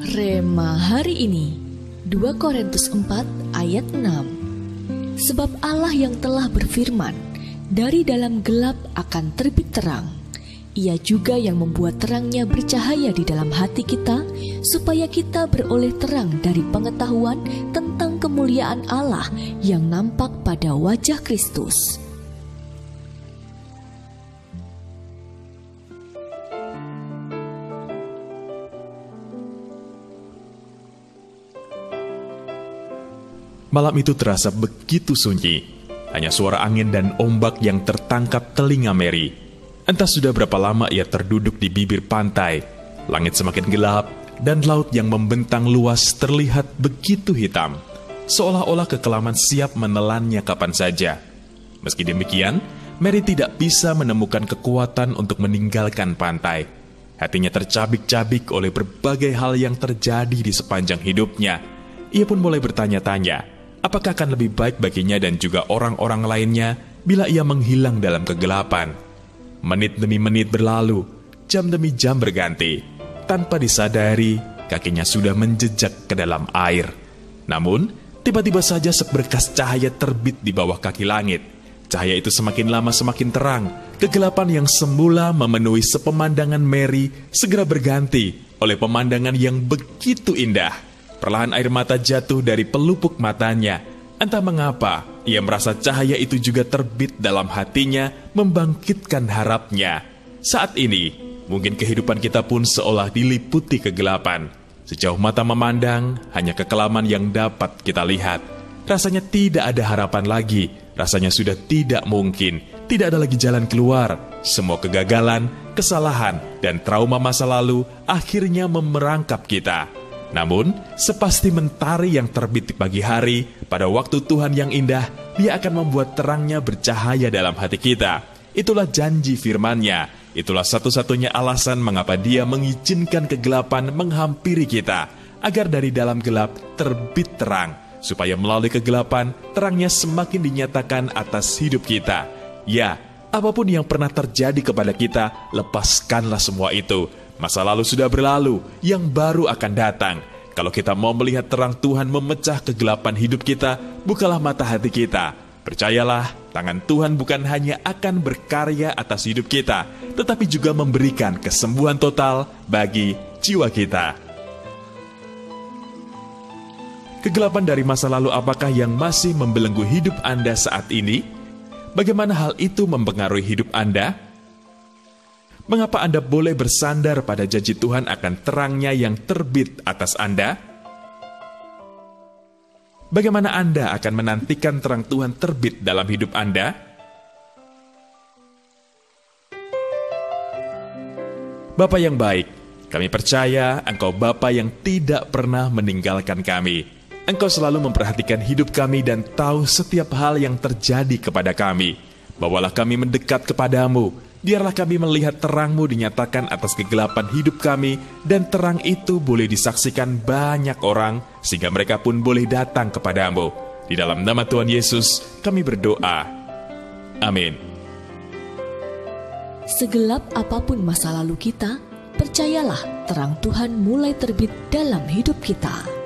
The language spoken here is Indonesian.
Rema hari ini 2 Korintus 4 ayat 6. Sebab Allah yang telah berfirman, dari dalam gelap akan terbit terang. Ia juga yang membuat terangnya bercahaya di dalam hati kita, supaya kita beroleh terang dari pengetahuan tentang kemuliaan Allah yang nampak pada wajah Kristus. Malam itu terasa begitu sunyi. Hanya suara angin dan ombak yang tertangkap telinga Mary. Entah sudah berapa lama ia terduduk di bibir pantai. Langit semakin gelap, dan laut yang membentang luas terlihat begitu hitam. Seolah-olah kekelaman siap menelannya kapan saja. Meski demikian, Mary tidak bisa menemukan kekuatan untuk meninggalkan pantai. Hatinya tercabik-cabik oleh berbagai hal yang terjadi di sepanjang hidupnya. Ia pun mulai bertanya-tanya, apakah akan lebih baik baginya dan juga orang-orang lainnya bila ia menghilang dalam kegelapan? Menit demi menit berlalu, jam demi jam berganti. Tanpa disadari, kakinya sudah menjejak ke dalam air. Namun, tiba-tiba saja seberkas cahaya terbit di bawah kaki langit. Cahaya itu semakin lama semakin terang. Kegelapan yang semula memenuhi sepemandangan Mary segera berganti oleh pemandangan yang begitu indah. Perlahan air mata jatuh dari pelupuk matanya. Entah mengapa, ia merasa cahaya itu juga terbit dalam hatinya, membangkitkan harapnya. Saat ini, mungkin kehidupan kita pun seolah diliputi kegelapan. Sejauh mata memandang, hanya kekelaman yang dapat kita lihat. Rasanya tidak ada harapan lagi, rasanya sudah tidak mungkin, tidak ada lagi jalan keluar. Semua kegagalan, kesalahan, dan trauma masa lalu akhirnya memerangkap kita. Namun, sepasti mentari yang terbit di pagi hari, pada waktu Tuhan yang indah, Dia akan membuat terangnya bercahaya dalam hati kita. Itulah janji firman-Nya. Itulah satu-satunya alasan mengapa Dia mengizinkan kegelapan menghampiri kita, agar dari dalam gelap terbit terang, supaya melalui kegelapan, terangnya semakin dinyatakan atas hidup kita. Ya, apapun yang pernah terjadi kepada kita, lepaskanlah semua itu. Masa lalu sudah berlalu, yang baru akan datang. Kalau kita mau melihat terang Tuhan memecah kegelapan hidup kita, bukalah mata hati kita. Percayalah, tangan Tuhan bukan hanya akan berkarya atas hidup kita, tetapi juga memberikan kesembuhan total bagi jiwa kita. Kegelapan dari masa lalu apakah yang masih membelenggu hidup Anda saat ini? Bagaimana hal itu mempengaruhi hidup Anda? Mengapa Anda boleh bersandar pada janji Tuhan akan terangnya yang terbit atas Anda? Bagaimana Anda akan menantikan terang Tuhan terbit dalam hidup Anda? Bapa yang baik, kami percaya Engkau Bapa yang tidak pernah meninggalkan kami. Engkau selalu memperhatikan hidup kami dan tahu setiap hal yang terjadi kepada kami. Bawalah kami mendekat kepadamu. Biarlah kami melihat terang-Mu dinyatakan atas kegelapan hidup kami, dan terang itu boleh disaksikan banyak orang, sehingga mereka pun boleh datang kepadamu. Di dalam nama Tuhan Yesus, kami berdoa. Amin. Segelap apapun masa lalu kita, percayalah terang Tuhan mulai terbit dalam hidup kita.